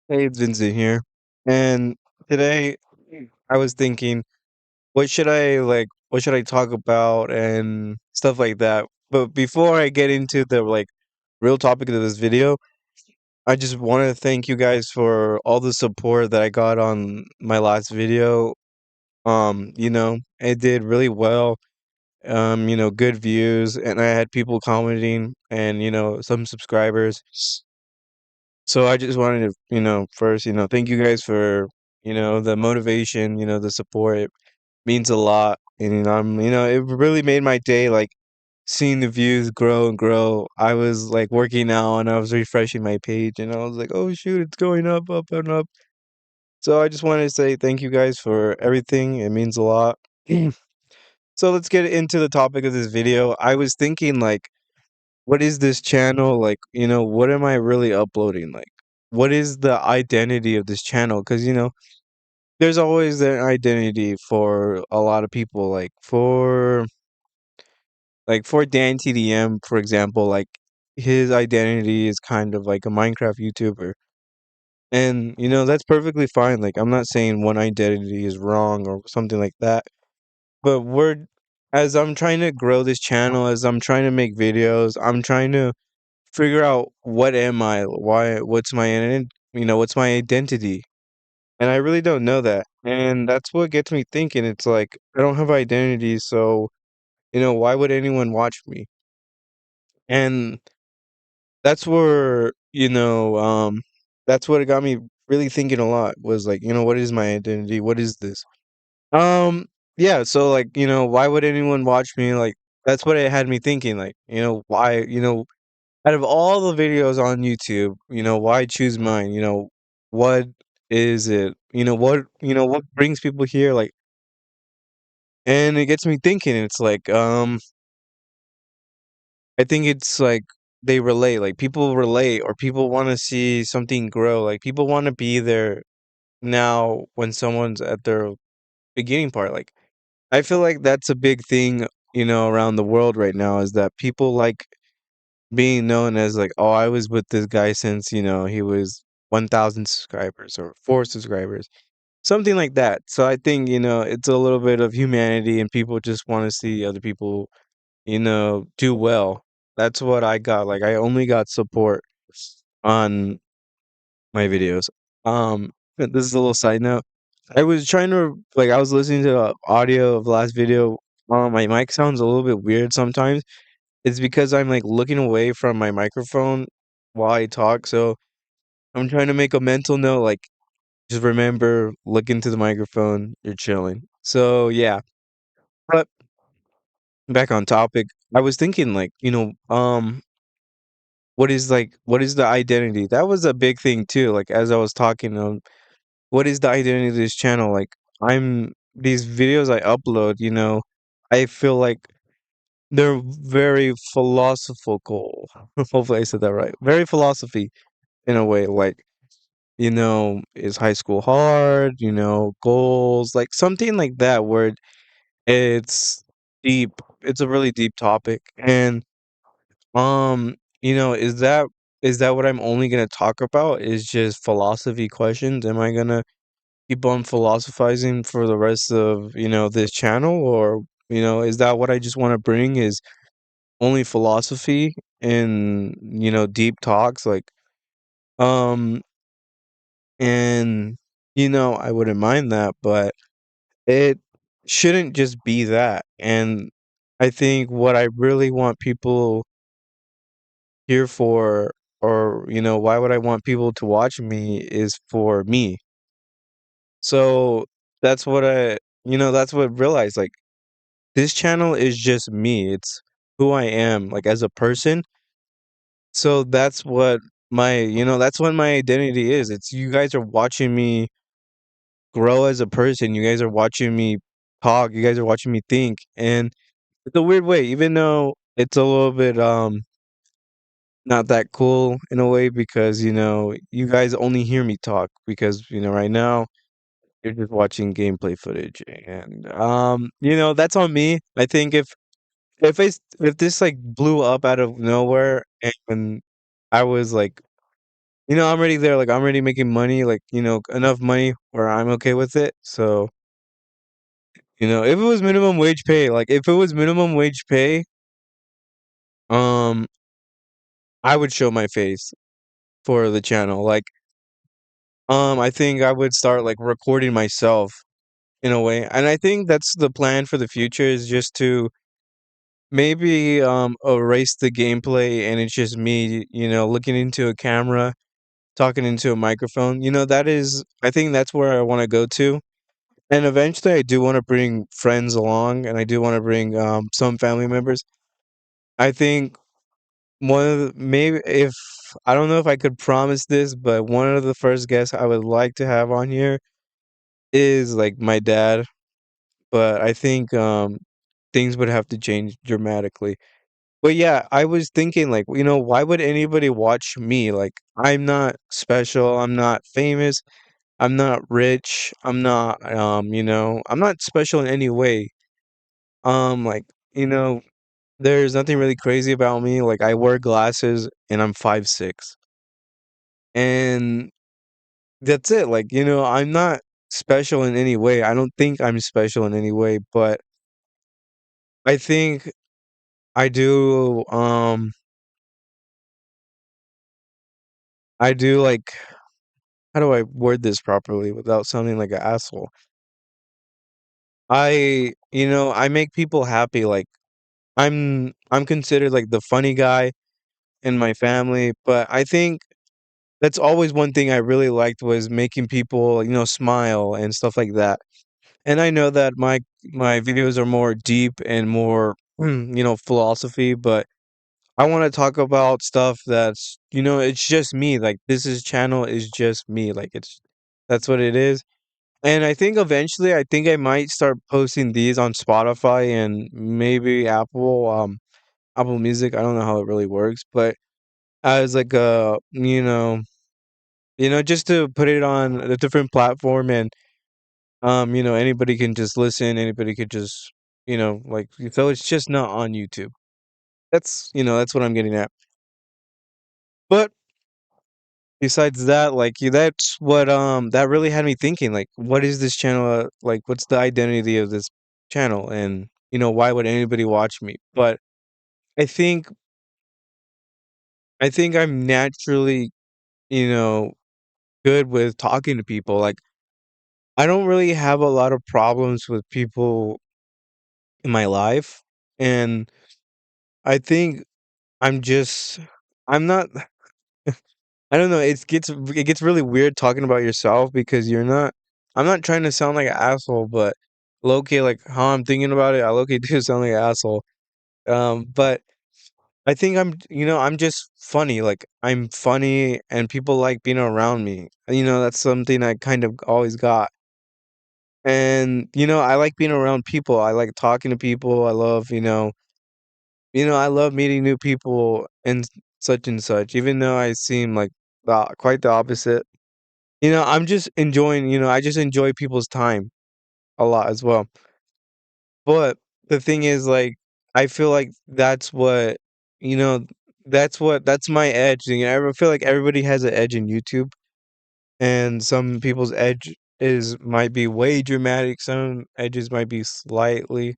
Hey, it's Vincent here. And today I was thinking, what should I talk about and stuff like that. But before I get into the real topic of this video, I just want to thank you guys for all the support that I got on my last video. It did really well. Good views, and I had people commenting and some subscribers. So I just wanted to, first, thank you guys for, the motivation, the support. It means a lot. And it really made my day, like seeing the views grow and grow. I was like working out and I was refreshing my page and I was like, oh shoot, it's going up, up and up. So I just wanted to say thank you guys for everything. It means a lot. So let's get into the topic of this video. I was thinking like what is this channel? Like, what am I really uploading? Like, what is the identity of this channel? Because, there's always an identity for a lot of people. Like for Dan TDM, for example, like his identity is kind of like a Minecraft YouTuber. And, that's perfectly fine. Like, I'm not saying one identity is wrong or something like that. But as I'm trying to grow this channel, as I'm trying to make videos, I'm trying to figure out what am I? What's my what's my identity? And I really don't know that. And that's what gets me thinking. It's like I don't have identity, so why would anyone watch me? And that's where, that's what it got me really thinking a lot was like, what is my identity? What is this? Um, yeah, so like, why would anyone watch me? Like that's what it had me thinking, like, why, out of all the videos on YouTube, why choose mine? What is it? What brings people here? Like, and it gets me thinking. It's like, I think it's like they relate. Like, people relate, or people want to see something grow. Like, people want to be there now when someone's at their beginning part. Like, I feel like that's a big thing, around the world right now is that people like being known as like, "Oh, I was with this guy since, he was 1,000 subscribers or 4 subscribers." Something like that. So I think, it's a little bit of humanity and people just wanna see other people, do well. That's what I got. Like, I only got support on my videos. This is a little side note. I was trying to I was listening to the audio of the last video. My mic sounds a little bit weird sometimes. It's because I'm, like, looking away from my microphone while I talk, so I'm trying to make a mental note, like, just remember, look into the microphone, you're chilling. So, yeah, but back on topic, I was thinking, like, what is the identity? That was a big thing too, like, as I was talking, what is the identity of this channel? Like, these videos I upload, I feel like they're very philosophical. Hopefully I said that right. Very philosophy in a way, like, is high school hard, goals, like something like that where it's deep. It's a really deep topic. And is that what I'm only gonna talk about is just philosophy questions? Am I gonna keep on philosophizing for the rest of, this channel? Or, is that what I just want to bring is only philosophy and, deep talks? Like, um, and, I wouldn't mind that, but it shouldn't just be that. And I think what I really want people here for, or, why would I want people to watch me is for me. So that's what that's what I realized. Like, this channel is just me. It's who I am, like, as a person. So that's what my identity is. It's you guys are watching me grow as a person. You guys are watching me talk. You guys are watching me think. And it's a weird way, even though it's a little bit not that cool in a way because you guys only hear me talk because right now you're just watching gameplay footage and that's on me. I think if this like blew up out of nowhere and I was like I'm already there, like, I'm already making money, like, enough money where I'm okay with it, so, if it was minimum wage pay, like, if it was minimum wage pay, um, I would show my face for the channel, like, I think I would start, like, recording myself in a way, and I think that's the plan for the future is just to maybe, erase the gameplay and it's just me, looking into a camera, talking into a microphone, that is I think that's where I wanna go to, and eventually I do wanna bring friends along, and I do wanna bring, some family members. I think one of the maybe if I don't know if I could promise this, but one of the first guests I would like to have on here is, like, my dad, but I think, things would have to change dramatically. But yeah, I was thinking like, why would anybody watch me? Like, I'm not special, I'm not famous, I'm not rich, I'm not special in any way. Like, there's nothing really crazy about me. Like, I wear glasses and I'm 5'6". And that's it. Like, I'm not special in any way. I don't think I'm special in any way, but I think I do I do like how do I word this properly without sounding like an asshole? I make people happy, like, I'm considered, like, the funny guy in my family, but I think that's always one thing I really liked was making people, smile and stuff like that. And I know that my videos are more deep and more, philosophy, but I wanna talk about stuff that's it's just me, like, this is channel is just me, like, that's what it is. And I think eventually, I think I might start posting these on Spotify and maybe Apple Music. I don't know how it really works, but as like just to put it on a different platform and anybody can just listen, anybody could just like so it's just not on YouTube. That's what I'm getting at. But besides that, like, that's what, that really had me thinking, like, what is this channel, like, what's the identity of this channel? And, why would anybody watch me? But I think I think I'm naturally, you know, good with talking to people, like, I don't really have a lot of problems with people in my life, and I think I'm just I'm not I don't know, it gets really weird talking about yourself because I'm not trying to sound like an asshole, but low key, like, how I'm thinking about it, I low key do sound like an asshole. But I think I'm just funny, like, I'm funny and people like being around me. That's something I kind of always got. And, I like being around people, I like talking to people, I love, I love meeting new people and such, even though I seem like quite the opposite. I'm just enjoying, I just enjoy people's time a lot as well. But the thing is, like, I feel like you know, that's my edge. I feel like everybody has an edge in YouTube, and some people's edge is might be way dramatic. Some edges might be slightly,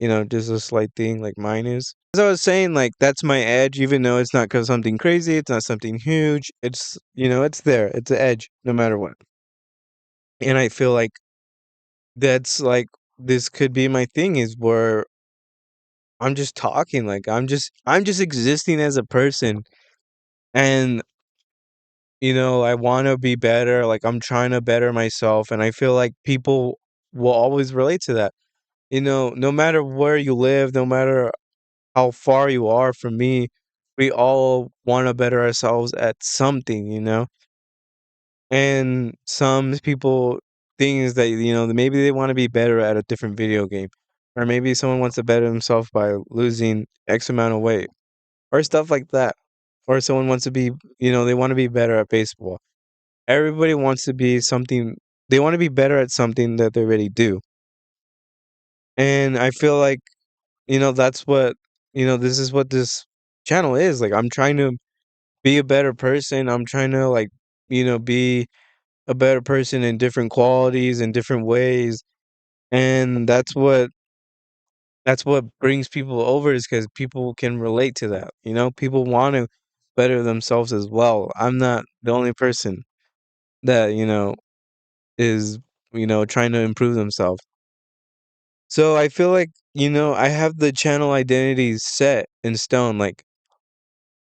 just a slight thing like mine is. As I was saying, like, that's my edge, even though it's not cause something crazy, it's not something huge. It's there. It's an edge no matter what. And I feel like that's like this could be my thing is where I'm just talking, like I'm just existing as a person and I want to be better, like I'm trying to better myself and I feel like people will always relate to that. No matter where you live, no matter how far you are from me, we all want to better ourselves at something, And some people things that maybe they want to be better at a different video game, or maybe someone wants to better themselves by losing X amount of weight, or stuff like that. Or someone wants to be, they want to be better at baseball. Everybody wants to be something. They want to be better at something that they already do. And I feel like that's what this is what this channel is like. I'm trying to be a better person. I'm trying to like, be a better person in different qualities and different ways. And that's what brings people over is because people can relate to that. People want to better themselves as well. I'm not the only person that, is, trying to improve themselves. So I feel like, I have the channel identity set in stone. Like,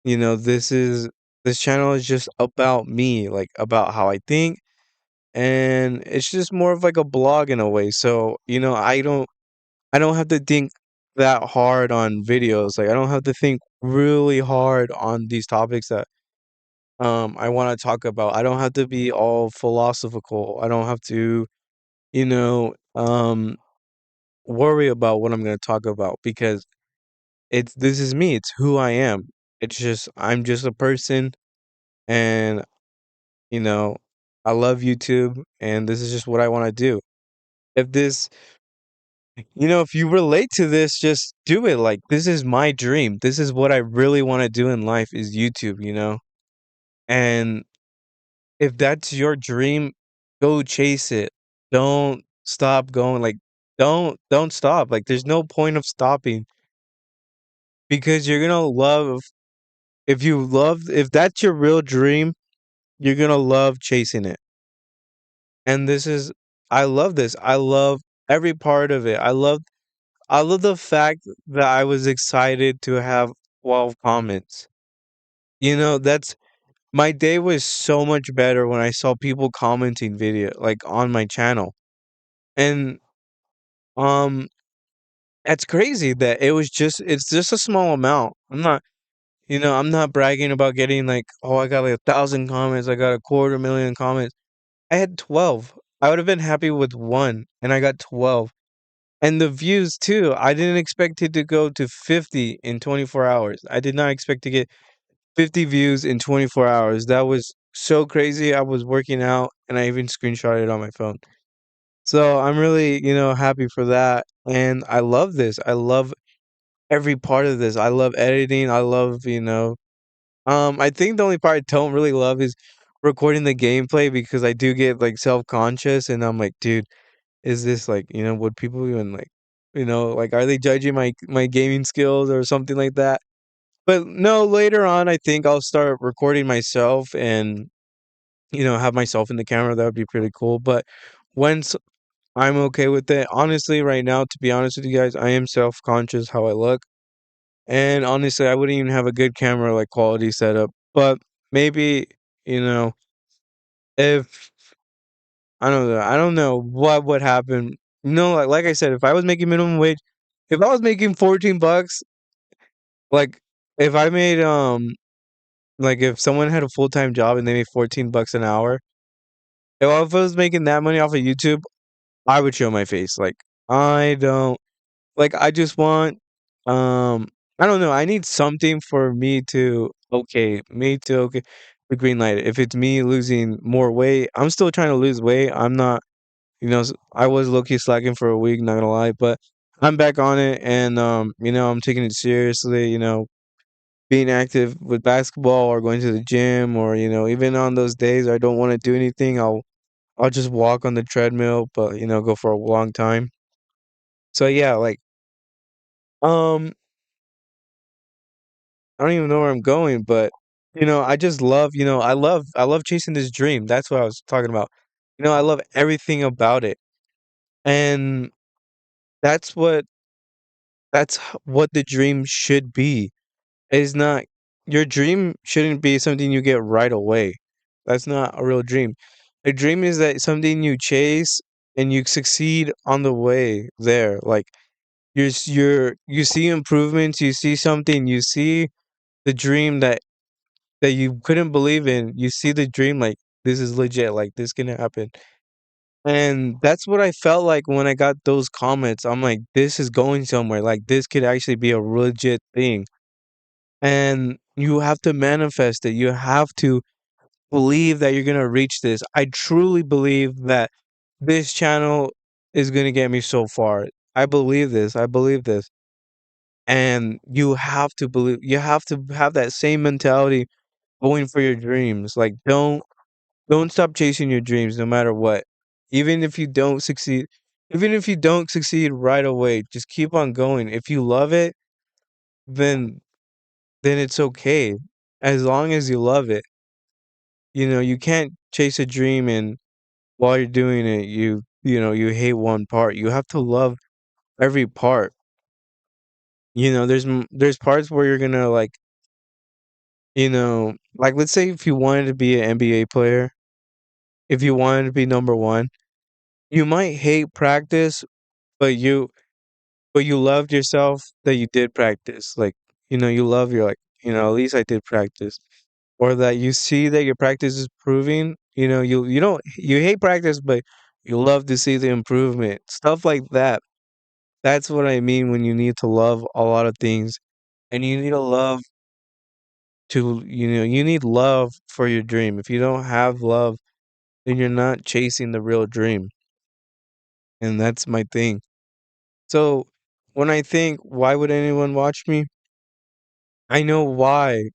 this channel is just about me, like about how I think, and it's just more of like a blog in a way. So, I don't have to think that hard on videos. Like I don't have to think really hard on these topics that I want to talk about. I don't have to be all philosophical. I don't have to, you know, um worry about what I'm going to talk about because this is me. It's who I am. It's just I'm just a person, and you know, I love YouTube, and this is just what I want to do. If this if you relate to this, just do it. Like, this is my dream. This is what I really want to do in life is YouTube. And if that's your dream, go chase it. Don't stop going. Like, don't stop. Like, there's no point of stopping because you're gonna love if that's your real dream, you're gonna love chasing it. And I love this. I love every part of it. I love the fact that I was excited to have 12 comments. That's my day was so much better when I saw people commenting video like on my channel. And um that's crazy that it's just a small amount. I'm not bragging about getting like, oh, I got like 1,000 comments, I got a quarter million comments. I had 12. I would have been happy with one, and I got 12. And the views too. I didn't expect it to go to 50 in 24 hours. I did not expect to get 50 views in 24 hours. That was so crazy. I was working out and I even screenshotted it on my phone. So I'm really, happy for that. And I love this. I love every part of this. I love editing. I love, I think the only part I don't really love is recording the gameplay because I do get like self-conscious and I'm like, dude, is this like, would people even like, like are they judging my gaming skills or something like that? But no, later on I think I'll start recording myself and, have myself in the camera. That would be pretty cool. But once I'm okay with it, honestly, right now, to be honest with you guys, I am self-conscious how I look. And honestly, I wouldn't even have a good camera like quality setup. But maybe, you know, if I don't know what would happen. Like I said, if I was making minimum wage, if I was making 14 bucks, like if I made like if someone had a full-time job and they made 14 bucks an hour, if I was making that money off of YouTube, I would show my face. Like I don't I just want I don't know, I need something for me to the green light. If it's me losing more weight, I'm still trying to lose weight. I'm not, I was low key slacking for a week, not gonna lie, but I'm back on it and I'm taking it seriously, being active with basketball or going to the gym or, even on those days I don't want to do anything, I'll just walk on the treadmill, but go for a long time. So yeah, like um I don't even know where I'm going, but I just love, I love chasing this dream. That's what I was talking about. I love everything about it. And that's what the dream should be. It's not your dream shouldn't be something you get right away. That's not a real dream. A dream is that something you chase and you succeed on the way there. Like you see improvements, you see something, you see the dream that you couldn't believe in. You see the dream like this is legit, like this can happen. And that's what I felt like when I got those comments. I'm like, this is going somewhere. Like this could actually be a legit thing. And you have to manifest it. You have to believe that you're gonna reach this. I truly believe that this channel is gonna get me so far. I believe this. I believe this. And you have to have that same mentality going for your dreams. Like don't stop chasing your dreams no matter what. Even if you don't succeed, even if you don't succeed right away, just keep on going. If you love it, then it's okay. As long as you love it. You know, you can't chase a dream and while you're doing it, you hate one part. You have to love every part. You know, there's parts where you're gonna like, like let's say if you wanted to be an NBA player, if you wanted to be number one, you might hate practice, but you loved yourself that you did practice. Like, you love your like, at least I did practice. Or that you see that your practice is proving, you don't you hate practice, but you love to see the improvement. Stuff like that. That's what I mean when you need to love a lot of things. And you need to love you need love for your dream. If you don't have love, then you're not chasing the real dream. And that's my thing. So when I think, why would anyone watch me? I know why,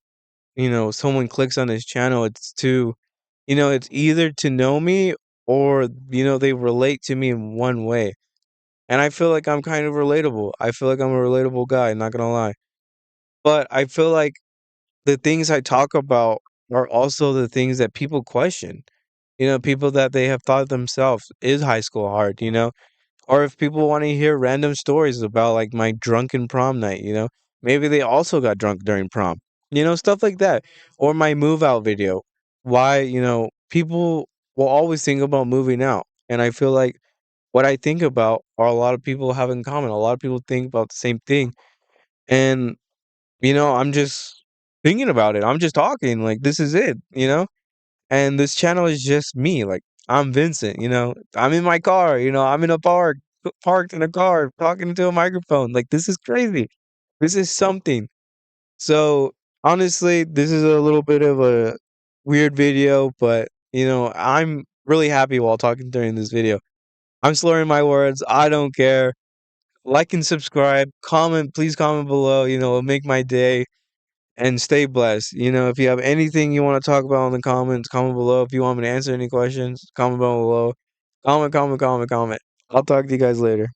someone clicks on this channel. It's either to know me or, they relate to me in one way. And I feel like I'm kind of relatable. I feel like I'm a relatable guy, not gonna lie. But I feel like the things I talk about are also the things that people question. People that they have thought themselves, is high school hard, Or if people want to hear random stories about like my drunken prom night, maybe they also got drunk during prom, stuff like that. Or my move out video. Why, people will always think about moving out. And I feel like what I think about are a lot of people have in common. A lot of people think about the same thing. And, I'm just thinking about it. I'm just talking. Like, this is it, And this channel is just me. Like, I'm Vincent, I'm in my car, I'm in a park, parked in a car, talking to a microphone. Like, this is crazy. This is something. So, honestly, this is a little bit of a weird video, but, I'm really happy while talking during this video. I'm slurring my words. I don't care. Like and subscribe. Comment, please comment below. It'll make my day. And stay blessed. If you have anything you want to talk about in the comments, comment below. If you want me to answer any questions, comment down below. Comment, comment, comment, comment. I'll talk to you guys later.